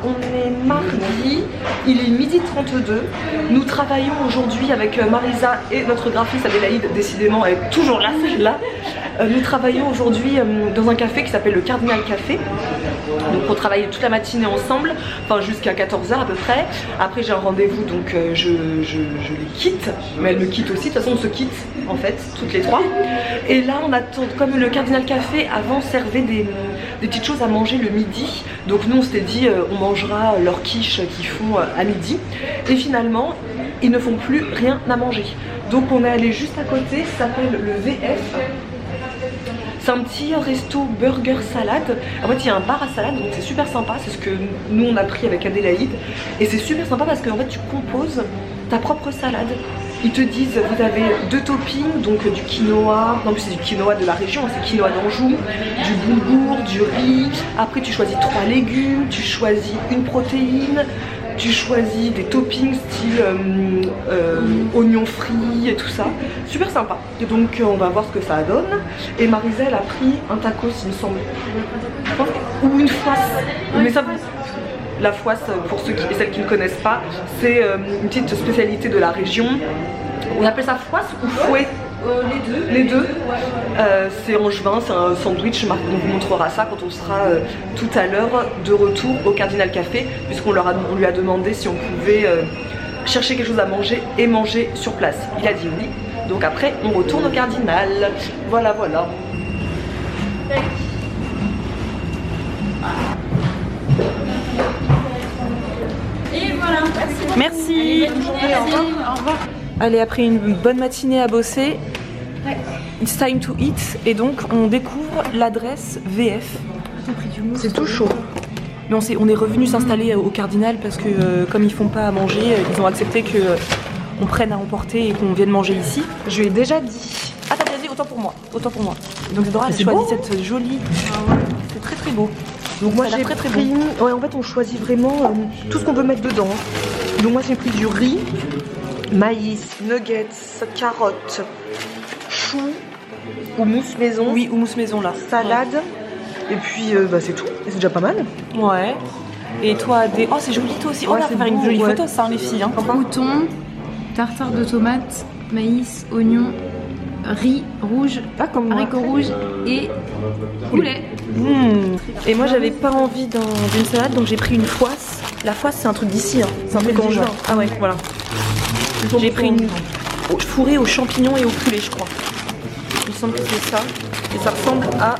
on est mardi, il est midi 32. Nous travaillons aujourd'hui avec Marisa et notre graphiste Adélaïde, décidément elle est toujours là celle-là. Nous travaillons aujourd'hui dans un café qui s'appelle le Cardinal Café. Donc on travaille toute la matinée ensemble, enfin jusqu'à 14 h à peu près. Après j'ai un rendez-vous donc je les quitte, mais elle me quitte aussi, de toute façon on se quitte en fait, toutes les trois. Et là on attend, comme le Cardinal Café avant servait des petites choses à manger le midi. Donc nous on s'était dit on mangera leur quiche qu'ils font à midi. Et finalement ils ne font plus rien à manger. Donc on est allé juste à côté, ça s'appelle le VF. C'est un petit resto burger salade. En fait il y a un bar à salade donc c'est super sympa. C'est ce que nous on a pris avec Adélaïde. Et c'est super sympa parce qu'en fait tu composes ta propre salade. Ils te disent vous avez 2 toppings, donc du quinoa, non plus c'est du quinoa de la région, c'est quinoa d'Anjou, du boulgour, du riz. Après tu choisis 3 légumes, tu choisis une protéine. Tu choisis des toppings style oignons frits et tout ça. Super sympa. Et donc on va voir ce que ça donne. Et Marisa elle a pris un tacos il me semble. Ou une foisse. Mais ça, la foisse pour ceux et celles qui ne connaissent pas, c'est une petite spécialité de la région. On appelle ça foisse ou fouet? Les deux. C'est angevin, c'est un sandwich. On vous montrera ça quand on sera tout à l'heure de retour au Cardinal Café, puisqu'on lui a demandé si on pouvait chercher quelque chose à manger et manger sur place. Il a dit oui. Donc après on retourne au Cardinal. Voilà voilà. Et voilà. Merci. Allez, bonne journée. Au revoir. Allez, après une bonne matinée à bosser, it's time to eat. Et donc on découvre l'adresse VF. C'est tout chaud. Mais on est revenu s'installer au Cardinal parce que comme ils font pas à manger, ils ont accepté que on prenne à emporter et qu'on vienne manger ici. Je lui ai déjà dit. Ah t'as déjà dit, autant pour moi, autant pour moi. Donc Zedora a choisi cette jolie. C'est très très beau. Donc moi j'ai très pris. Ouais, en fait on choisit vraiment tout ce qu'on veut mettre dedans. Donc moi j'ai pris du riz, maïs, nuggets, carottes, choux, houmous maison. Oui, houmous maison là. Salade. Ouais. Et puis bah, c'est tout. Et c'est déjà pas mal. Ouais. Et toi des. Oh c'est joli toi aussi. Oh là, faut faire une jolie photo ça les filles. Hein. Mouton, tartare de tomates, maïs, oignons, riz rouge, haricots rouges et poulet. Et moi j'avais pas envie d'une salade donc j'ai pris une foisse. La foisse c'est un truc d'ici, hein. C'est un truc angevin. Ah ouais voilà. J'ai pris une fourrée aux champignons et au poulet je crois. Il me semble que c'est ça. Et ça ressemble à.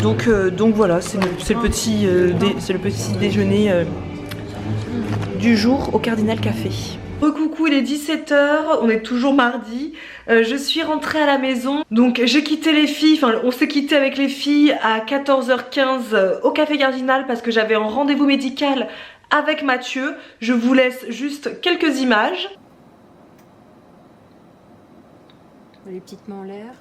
Donc voilà, c'est le petit déjeuner du jour au Cardinal Café. Coucou, il est 17 h, on est toujours mardi. Je suis rentrée à la maison. Donc j'ai quitté les filles, enfin on s'est quitté avec les filles à 14 h 15 au Café Cardinal parce que j'avais un rendez-vous médical avec Mathieu. Je vous laisse juste quelques images. Les petites mains en l'air.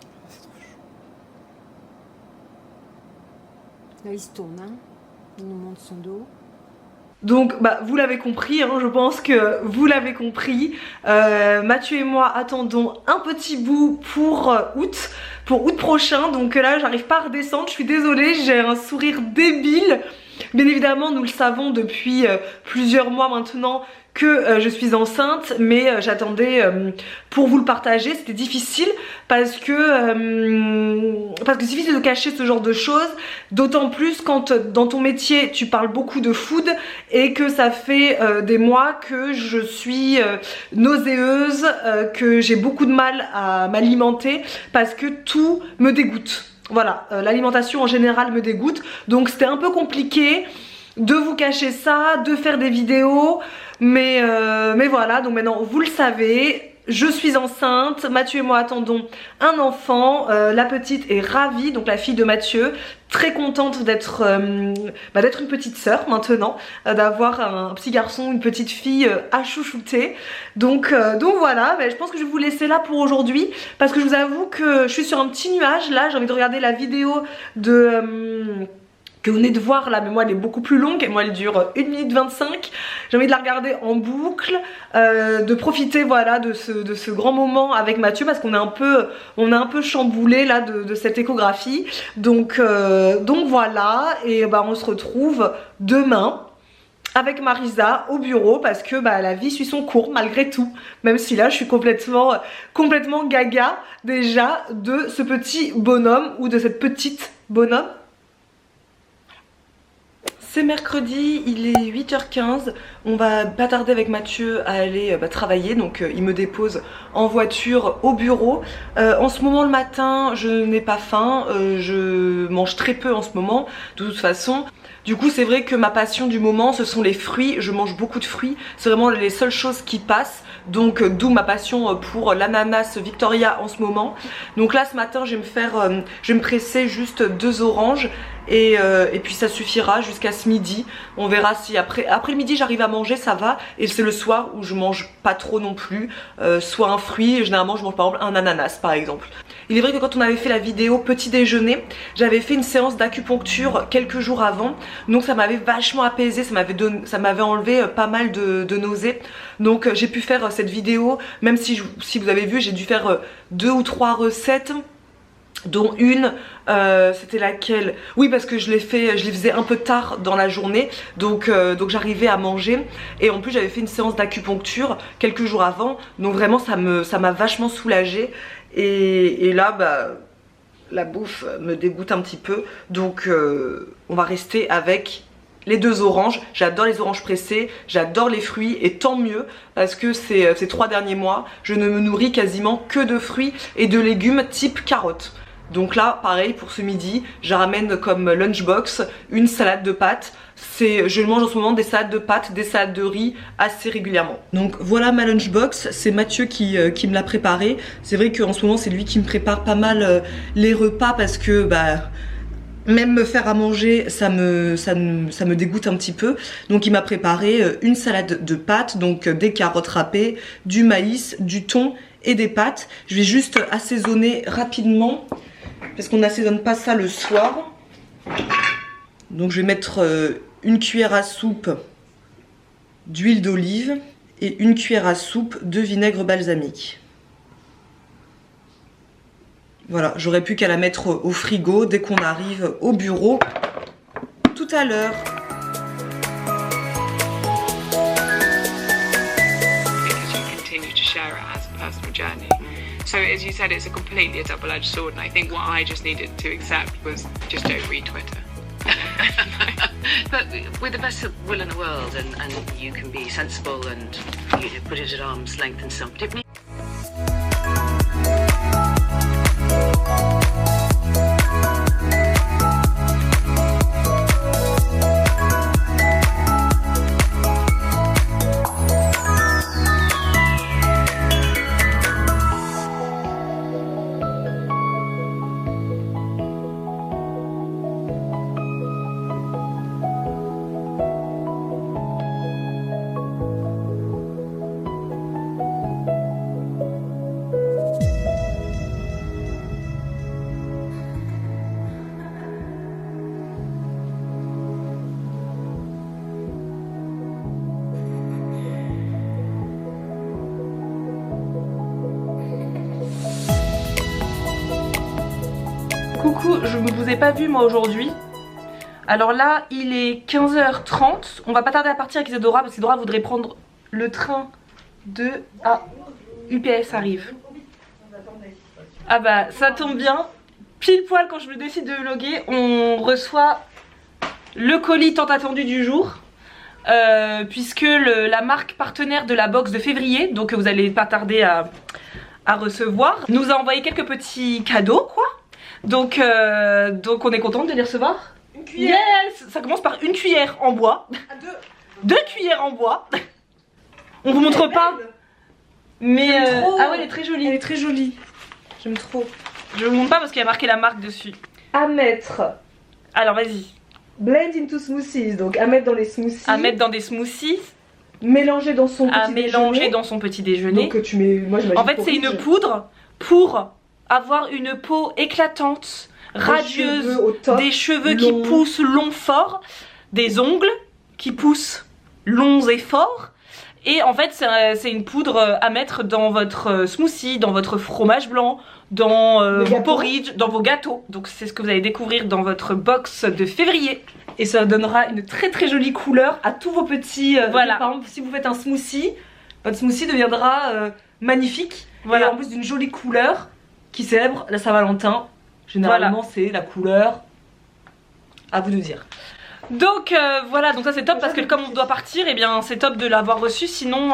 Là il se tourne, hein. Il nous montre son dos. Donc bah, vous l'avez compris, hein, je pense que vous l'avez compris. Mathieu et moi attendons un petit bout pour août prochain. Donc là j'arrive pas à redescendre, je suis désolée, j'ai un sourire débile. Bien évidemment nous le savons depuis plusieurs mois maintenant que je suis enceinte, mais j'attendais pour vous le partager. C'était difficile parce que c'est difficile de cacher ce genre de choses, d'autant plus quand dans ton métier tu parles beaucoup de food et que ça fait des mois que je suis nauséeuse, que j'ai beaucoup de mal à m'alimenter parce que tout me dégoûte. Voilà, l'alimentation en général me dégoûte, donc c'était un peu compliqué de vous cacher ça, de faire des vidéos, mais voilà, donc maintenant vous le savez, je suis enceinte, Mathieu et moi attendons un enfant, la petite est ravie, donc la fille de Mathieu, très contente d'être une petite sœur maintenant, d'avoir un petit garçon, une petite fille à chouchouter, donc voilà, je pense que je vais vous laisser là pour aujourd'hui, parce que je vous avoue que je suis sur un petit nuage, là j'ai envie de regarder la vidéo de que vous venez de voir là, mais moi elle est beaucoup plus longue et moi elle dure 1 minute 25. J'ai envie de la regarder en boucle, de profiter voilà de ce grand moment avec Mathieu parce qu'on est un peu chamboulé là de cette échographie. Donc voilà, et bah on se retrouve demain avec Marisa au bureau parce que bah, la vie suit son cours malgré tout, même si là je suis complètement gaga déjà de ce petit bonhomme ou de cette petite bonhomme. C'est mercredi, il est 8h15, on va pas tarder avec Mathieu à aller travailler, donc il me dépose en voiture au bureau. En ce moment le matin, je n'ai pas faim, je mange très peu en ce moment, de toute façon. Du coup c'est vrai que ma passion du moment ce sont les fruits, je mange beaucoup de fruits, c'est vraiment les seules choses qui passent. Donc d'où ma passion pour l'ananas Victoria en ce moment. Donc là ce matin je vais me presser juste 2 oranges et puis ça suffira jusqu'à ce midi. On verra si après le midi j'arrive à manger, ça va. Et c'est le soir où je mange pas trop non plus, soit un fruit, généralement je mange par exemple un ananas par exemple. Il est vrai que quand on avait fait la vidéo petit déjeuner, j'avais fait une séance d'acupuncture quelques jours avant. Donc ça m'avait vachement apaisé, ça m'avait enlevé pas mal de nausées. Donc j'ai pu faire cette vidéo, même si vous avez vu j'ai dû faire 2 ou 3 recettes, dont une, c'était laquelle? Oui parce que je les faisais un peu tard dans la journée, donc j'arrivais à manger. Et en plus j'avais fait une séance d'acupuncture quelques jours avant, donc vraiment ça m'a vachement soulagée. Et là bah la bouffe me dégoûte un petit peu, donc on va rester avec les 2 oranges. J'adore les oranges pressées, j'adore les fruits et tant mieux parce que ces 3 derniers mois je ne me nourris quasiment que de fruits et de légumes type carottes. Donc là pareil pour ce midi, je ramène comme lunchbox une salade de pâtes. Je mange en ce moment des salades de pâtes, des salades de riz assez régulièrement. Donc voilà ma lunchbox, c'est Mathieu qui me l'a préparé. C'est vrai qu'en ce moment c'est lui qui me prépare pas mal les repas parce que bah même me faire à manger ça me dégoûte un petit peu. Donc il m'a préparé une salade de pâtes, donc des carottes râpées, du maïs, du thon et des pâtes. Je vais juste assaisonner rapidement parce qu'on n'assaisonne pas ça le soir. Donc je vais mettre une cuillère à soupe d'huile d'olive et une cuillère à soupe de vinaigre balsamique. Voilà, j'aurais plus qu'à la mettre au frigo dès qu'on arrive au bureau tout à l'heure. So as you said, it's a completely a double-edged sword, and I think what I just needed to accept was just don't read Twitter. But with the best will in the world, and you can be sensible and put it at arm's length and stuff. Coucou, je ne vous ai pas vu moi aujourd'hui. Alors là, il est 15h30. On va pas tarder à partir avec Isadora parce qu'Isadora voudrait prendre le train de... Ah, UPS arrive. Ah bah, ça tombe bien. Pile poil quand je me décide de vlogger, on reçoit le colis tant attendu du jour. Puisque la marque partenaire de la box de février, donc vous allez pas tarder à recevoir, nous a envoyé quelques petits cadeaux quoi. Donc on est contente de les recevoir. Une cuillère. Yes. Ça commence par une cuillère en bois. Ah, deux cuillères en bois. On vous montre pas. Mais ah ouais, elle est très jolie. Elle est très jolie. J'aime trop. Je vous montre pas parce qu'il y a marqué la marque dessus. À mettre. Alors vas-y. Blend into smoothies. Donc à mettre dans les smoothies. À mettre dans des smoothies. Mélanger dans son petit déjeuner. Mélanger dans son petit déjeuner. Donc tu mets. Moi, en fait c'est une poudre pour avoir une peau éclatante, radieuses, des cheveux qui poussent longs forts, des ongles qui poussent longs et forts. Et en fait c'est une poudre à mettre dans votre smoothie, dans votre fromage blanc, dans vos porridge, dans vos gâteaux. Donc c'est ce que vous allez découvrir dans votre box de février. Et ça donnera une très jolie couleur à tous vos petits... voilà. Par exemple si vous faites un smoothie, votre smoothie deviendra magnifique. Voilà. Et en plus d'une jolie couleur qui célèbre la Saint-Valentin. Généralement c'est la couleur, à vous de dire. Donc voilà, donc ça c'est top parce que comme on doit partir, et bien c'est top de l'avoir reçu, sinon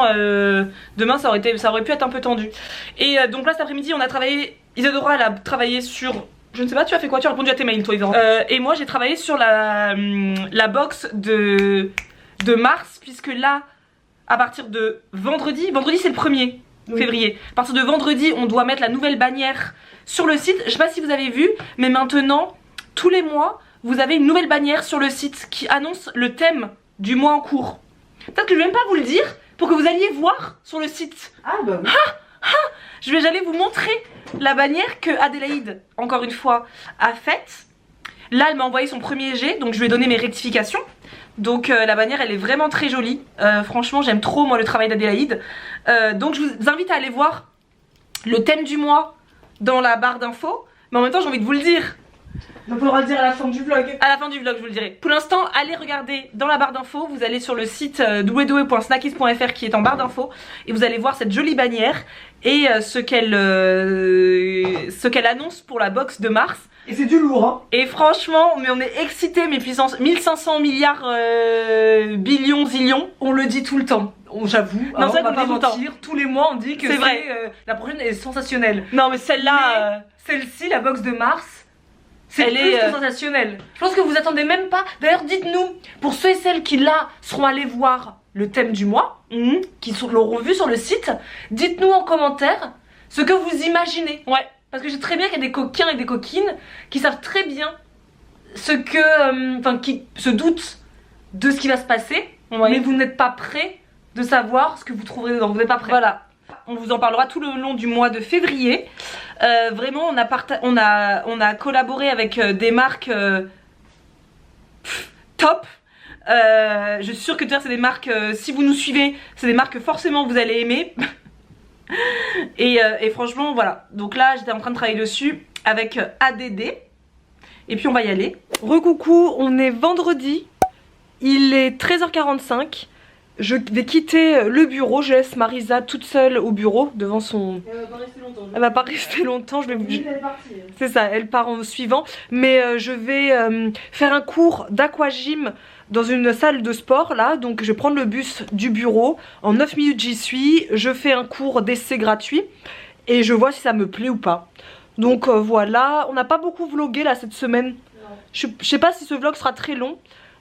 demain ça aurait pu être un peu tendu. Et donc là cet après-midi on a travaillé, Isadora elle a travaillé sur, je ne sais pas, tu as fait quoi? Tu as répondu à tes mails toi Isadora. Et moi j'ai travaillé sur la box de mars, puisque là à partir de vendredi c'est le 1er février, à partir de vendredi on doit mettre la nouvelle bannière sur le site. Je sais pas si vous avez vu, mais maintenant tous les mois vous avez une nouvelle bannière sur le site qui annonce le thème du mois en cours. Peut-être que je vais même pas vous le dire pour que vous alliez voir sur le site. Ah bah oui. J'allais vous montrer la bannière que Adélaïde, encore une fois, a faite. Là elle m'a envoyé son premier jet, donc je lui ai donné mes rectifications. Donc la bannière elle est vraiment très jolie. Franchement j'aime trop moi le travail d'Adélaïde. Donc je vous invite à aller voir le thème du mois dans la barre d'infos. Mais en même temps j'ai envie de vous le dire. Donc on pourra le dire à la fin du vlog. À la fin du vlog je vous le dirai. Pour l'instant allez regarder dans la barre d'infos. Vous allez sur le site www.snackies.fr qui est en barre d'infos. Et vous allez voir cette jolie bannière. Et ce qu'elle annonce pour la box de mars. Et c'est du lourd hein. Et franchement mais on est excités, mais puissance 1500 milliards billions zillions. On le dit tout le temps. J'avoue, non c'est vrai qu'on va pas mentir, tous les mois on dit que c'est vrai. La prochaine est sensationnelle. Non mais celle-là, celle-ci, la box de mars, c'est plus que sensationnelle. Je pense que vous attendez même pas. D'ailleurs dites-nous, pour ceux et celles qui là seront allés voir le thème du mois, qui l'auront vu sur le site, dites-nous en commentaire ce que vous imaginez. Ouais. Parce que je sais très bien qu'il y a des coquins et des coquines qui savent très bien ce que, qui se doutent de ce qui va se passer, mais vous n'êtes pas prêts de savoir ce que vous trouverez dedans, vous n'êtes pas prêts. Voilà, on vous en parlera tout le long du mois de février. Vraiment on a collaboré avec des marques top. Je suis sûre que c'est des marques, si vous nous suivez, c'est des marques que forcément vous allez aimer. et franchement voilà, donc là j'étais en train de travailler dessus avec ADD. Et puis on va y aller. Recoucou, on est vendredi, il est 13h45. Je vais quitter le bureau, je laisse Marisa toute seule au bureau devant son... Elle va pas rester longtemps. Elle va pas rester longtemps, c'est ça, elle part en suivant. Mais je vais faire un cours d'aquagym dans une salle de sport là. Donc je vais prendre le bus du bureau, en 9 minutes j'y suis. Je fais un cours d'essai gratuit et je vois si ça me plaît ou pas. Donc voilà, on n'a pas beaucoup vlogué là cette semaine. Je sais pas si ce vlog sera très long.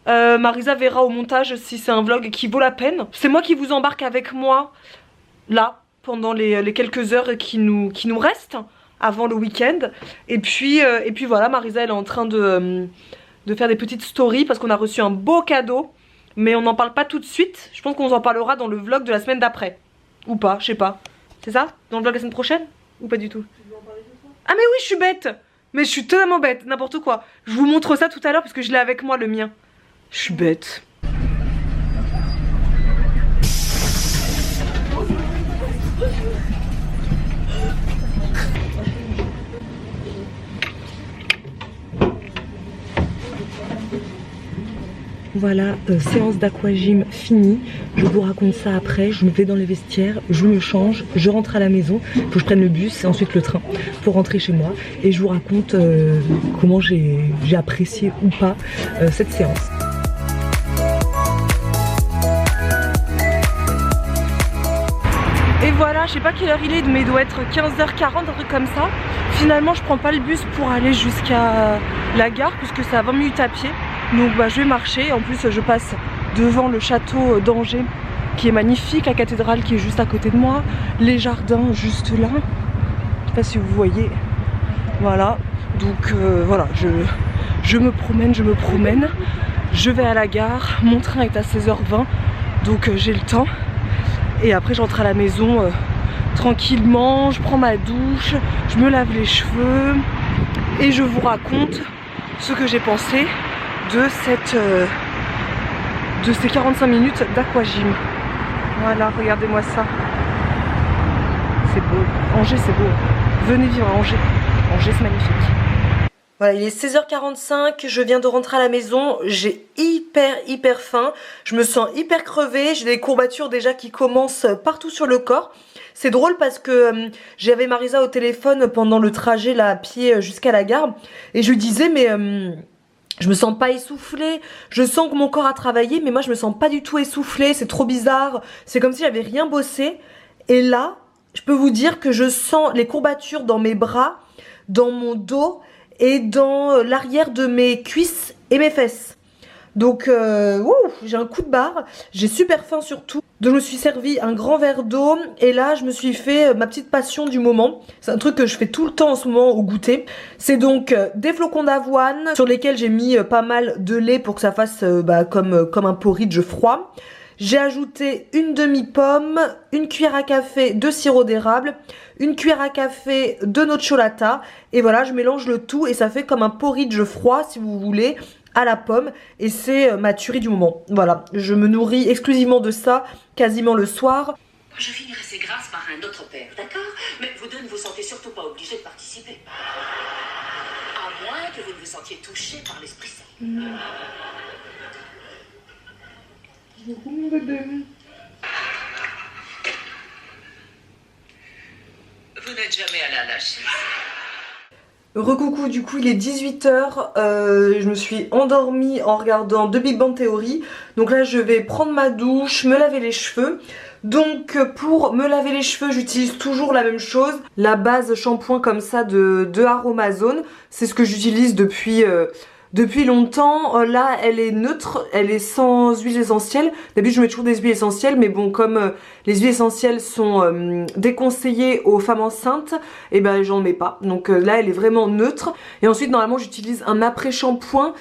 Marisa verra au montage si c'est un vlog qui vaut la peine. C'est moi qui vous embarque avec moi là pendant les quelques heures qui nous restent avant le week-end. Et puis voilà, Marisa elle est en train de faire des petites stories parce qu'on a reçu un beau cadeau. Mais on n'en parle pas tout de suite. Je pense qu'on en parlera dans le vlog de la semaine d'après. Ou pas, je sais pas. C'est ça? Dans le vlog de la semaine prochaine? Ou pas du tout? Ah mais oui, je suis bête. Mais je suis totalement bête, n'importe quoi. Je vous montre ça tout à l'heure parce que je l'ai avec moi le mien. Je suis bête. Voilà, séance d'aquagym finie. Je vous raconte ça après. Je me vais dans les vestiaires, je me change, je rentre à la maison. Il faut que je prenne le bus et ensuite le train pour rentrer chez moi. Et je vous raconte comment j'ai apprécié ou pas cette séance. Et voilà, je sais pas quelle heure il est, mais il doit être 15h40, un truc comme ça. Finalement, je prends pas le bus pour aller jusqu'à la gare, puisque c'est à 20 minutes à pied. Donc bah, je vais marcher. En plus, je passe devant le château d'Angers, qui est magnifique, la cathédrale qui est juste à côté de moi, les jardins juste là. Je sais pas si vous voyez. Voilà. Donc voilà, je me promène, je vais à la gare. Mon train est à 16h20, donc j'ai le temps. Et après je rentre à la maison tranquillement, je prends ma douche, je me lave les cheveux et je vous raconte ce que j'ai pensé de ces 45 minutes d'aquagym. Voilà, regardez-moi ça. C'est beau. Angers, c'est beau. Venez vivre à Angers. Angers, c'est magnifique. Voilà, il est 16h45, je viens de rentrer à la maison, j'ai hyper faim, je me sens hyper crevée, j'ai des courbatures déjà qui commencent partout sur le corps. C'est drôle parce que j'avais Marisa au téléphone pendant le trajet là à pied jusqu'à la gare et je lui disais mais je me sens pas essoufflée, je sens que mon corps a travaillé mais moi je me sens pas du tout essoufflée, c'est trop bizarre, c'est comme si j'avais rien bossé. Et là, je peux vous dire que je sens les courbatures dans mes bras, dans mon dos et dans l'arrière de mes cuisses et mes fesses. Donc j'ai un coup de barre, j'ai super faim surtout. Donc je me suis servi un grand verre d'eau et là je me suis fait ma petite passion du moment. C'est un truc que je fais tout le temps en ce moment au goûter. C'est donc des flocons d'avoine sur lesquels j'ai mis pas mal de lait pour que ça fasse comme un porridge froid. J'ai ajouté une demi-pomme, une cuillère à café de sirop d'érable, une cuillère à café de nocciolata. Et voilà, je mélange le tout et ça fait comme un porridge froid si vous voulez, à la pomme. Et c'est ma tuerie du moment. Voilà, je me nourris exclusivement de ça, quasiment le soir. Je finirai ces grâces par un autre père, d'accord? Mais vous deux ne vous sentez surtout pas obligés de participer. À moins que vous ne vous sentiez touché par l'Esprit Saint. Mon bébé. Vous n'êtes jamais allé à la chaise. Recoucou, du coup il est 18h, je me suis endormie en regardant The Big Bang Theory. Donc là je vais prendre ma douche, me laver les cheveux. Donc pour me laver les cheveux j'utilise toujours la même chose, la base shampoing comme ça de Aromazone. C'est ce que j'utilise depuis longtemps. Là elle est neutre, elle est sans huile essentielle. D'habitude je mets toujours des huiles essentielles mais bon comme les huiles essentielles sont déconseillées aux femmes enceintes, et ben j'en mets pas. Donc là elle est vraiment neutre. Et ensuite normalement j'utilise un après-shampoing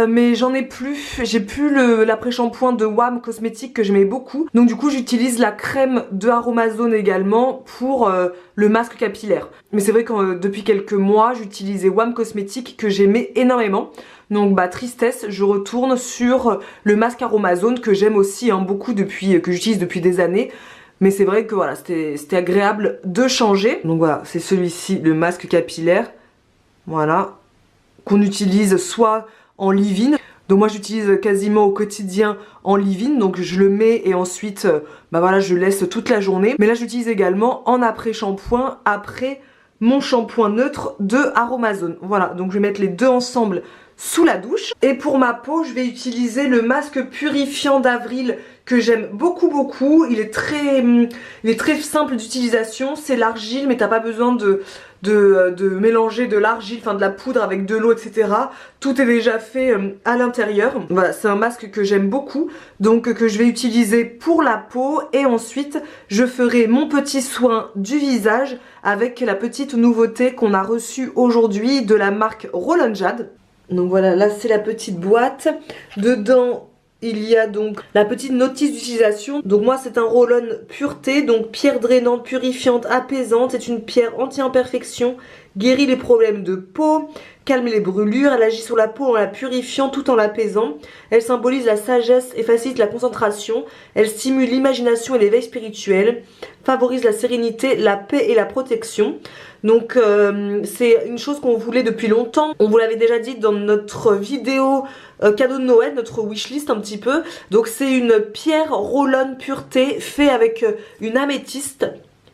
mais j'en ai plus. J'ai plus l'après-shampoing de WAM Cosmétique que j'aimais beaucoup. Donc du coup j'utilise la crème de Aromazone également pour le masque capillaire. Mais c'est vrai que depuis quelques mois j'utilisais WAM Cosmétique que j'aimais énormément. Donc bah tristesse, je retourne sur le masque Aromazone que j'aime aussi beaucoup que j'utilise depuis des années. Mais c'est vrai que voilà, c'était agréable de changer. Donc voilà, c'est celui-ci, le masque capillaire. Voilà, qu'on utilise soit en leave-in. Donc moi j'utilise quasiment au quotidien en leave-in, donc je le mets et ensuite voilà, je laisse toute la journée. Mais là j'utilise également en après-shampoing, après mon shampoing neutre de Aromazone. Voilà, donc je vais mettre les deux ensemble sous la douche. Et pour ma peau je vais utiliser le masque purifiant d'Avril que j'aime beaucoup. Il est très simple d'utilisation, c'est l'argile mais t'as pas besoin de mélanger de l'argile, enfin de la poudre avec de l'eau etc. Tout est déjà fait à l'intérieur. Voilà, c'est un masque que j'aime beaucoup, donc que je vais utiliser pour la peau. Et ensuite je ferai mon petit soin du visage avec la petite nouveauté qu'on a reçue aujourd'hui de la marque Roll On Jade. Donc voilà, là c'est la petite boîte. Dedans il y a donc la petite notice d'utilisation. Donc moi c'est un roll-on pureté, donc pierre drainante, purifiante, apaisante. C'est une pierre anti-imperfection, guérit les problèmes de peau, calme les brûlures. Elle agit sur la peau en la purifiant tout en l'apaisant. Elle symbolise la sagesse et facilite la concentration. Elle stimule l'imagination et l'éveil spirituel, favorise la sérénité, la paix et la protection. Donc c'est une chose qu'on voulait depuis longtemps. On vous l'avait déjà dit dans notre vidéo cadeau de Noël, notre wishlist un petit peu. Donc c'est une pierre roll-on pureté fait avec une améthyste.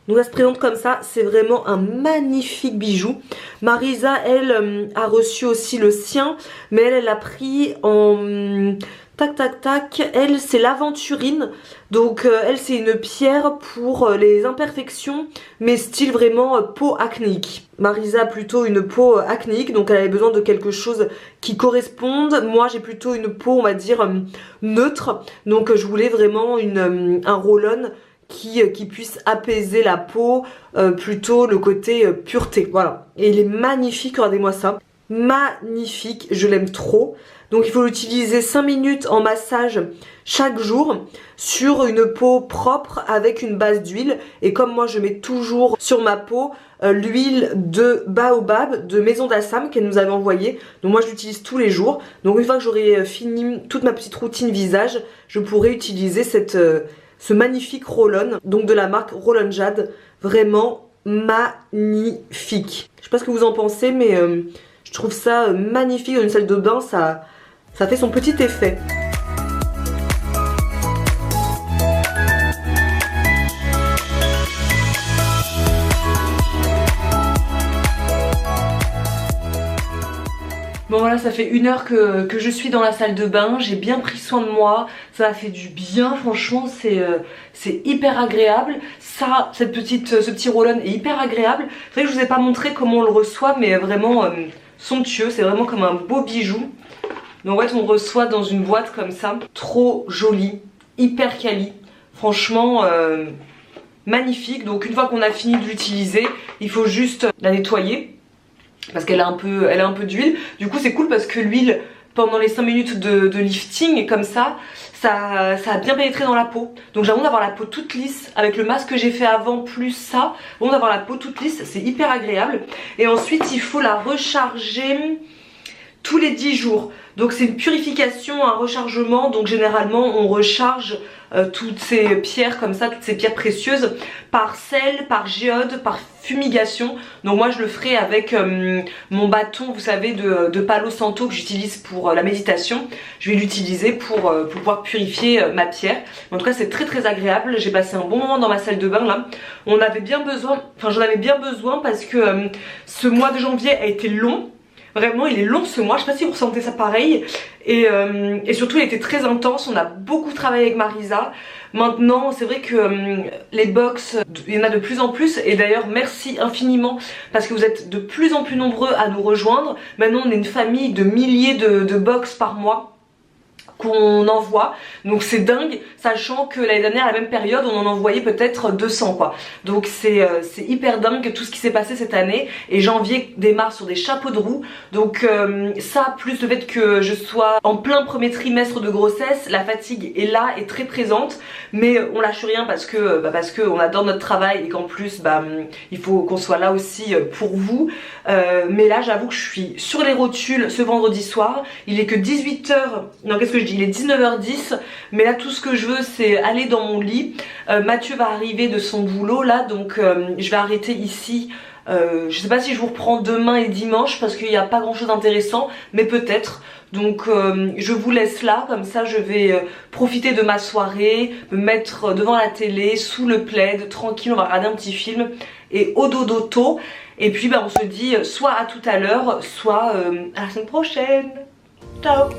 Donc elle se présente comme ça, c'est vraiment un magnifique bijou. Marisa elle a reçu aussi le sien, mais elle a pris en tac, elle c'est l'aventurine. Donc elle c'est une pierre pour les imperfections, mais style vraiment peau acnéique. Marisa a plutôt une peau acnéique, donc elle avait besoin de quelque chose qui corresponde. Moi j'ai plutôt une peau on va dire neutre, donc je voulais vraiment un roll-on qui puisse apaiser la peau, plutôt le côté pureté. Voilà, et il est magnifique, regardez-moi ça, magnifique, je l'aime trop. Donc il faut l'utiliser 5 minutes en massage chaque jour sur une peau propre avec une base d'huile. Et comme moi je mets toujours sur ma peau l'huile de baobab de Maison d'Assam qu'elle nous avait envoyée. Donc moi je l'utilise tous les jours. Donc une fois que j'aurai fini toute ma petite routine visage, je pourrai utiliser ce magnifique roll-on, donc de la marque Roll-on Jade. Vraiment magnifique. Je sais pas ce que vous en pensez, mais je trouve ça magnifique dans une salle de bain, ça fait son petit effet. Bon voilà, ça fait 1 heure que je suis dans la salle de bain, j'ai bien pris soin de moi, ça m'a fait du bien, franchement c'est hyper agréable. Ça, ce petit roll-on est hyper agréable. C'est vrai que je vous ai pas montré comment on le reçoit, mais vraiment somptueux, c'est vraiment comme un beau bijou. Donc en fait on reçoit dans une boîte comme ça, trop joli, hyper quali, franchement magnifique. Donc une fois qu'on a fini de l'utiliser, il faut juste la nettoyer. Parce qu'elle a un peu d'huile. Du coup c'est cool parce que l'huile pendant les 5 minutes de lifting comme ça a bien pénétré dans la peau. Donc j'ai l'impression d'avoir la peau toute lisse avec le masque que j'ai fait avant plus ça. Bon d'avoir la peau toute lisse, c'est hyper agréable. Et ensuite il faut la recharger tous les 10 jours. Donc c'est une purification, un rechargement. Donc généralement on recharge toutes ces pierres comme ça, toutes ces pierres précieuses par sel, par géode, par fumigation. Donc moi je le ferai avec mon bâton, vous savez, de Palo Santo que j'utilise pour la méditation. Je vais l'utiliser pour pouvoir purifier ma pierre. En tout cas c'est très agréable. J'ai passé un bon moment dans ma salle de bain là. On avait bien besoin, enfin j'en avais bien besoin parce que ce mois de janvier a été long. Vraiment il est long ce mois, je sais pas si vous ressentez ça pareil. Et surtout il était très intense, on a beaucoup travaillé avec Marisa. Maintenant c'est vrai que les box, il y en a de plus en plus. Et d'ailleurs merci infiniment parce que vous êtes de plus en plus nombreux à nous rejoindre. Maintenant on est une famille de milliers de box par mois qu'on envoie, donc c'est dingue, sachant que l'année dernière à la même période on en envoyait peut-être 200 quoi. Donc c'est hyper dingue tout ce qui s'est passé cette année. Et janvier démarre sur des chapeaux de roue. Donc ça plus le fait que je sois en plein premier trimestre de grossesse, la fatigue est là, est très présente, mais on lâche rien parce que on adore notre travail et qu'en plus il faut qu'on soit là aussi pour vous. Mais là j'avoue que je suis sur les rotules ce vendredi soir. Il est que 18h, non qu'est-ce que je dis, il est 19h10, mais là tout ce que je veux c'est aller dans mon lit. Mathieu va arriver de son boulot là, donc je vais arrêter ici. Je sais pas si je vous reprends demain et dimanche parce qu'il n'y a pas grand chose d'intéressant, mais peut-être. Donc je vous laisse là, comme ça je vais profiter de ma soirée, me mettre devant la télé, sous le plaid, tranquille, on va regarder un petit film et au dodo tôt. Et puis on se dit soit à tout à l'heure, soit à la semaine prochaine. Ciao.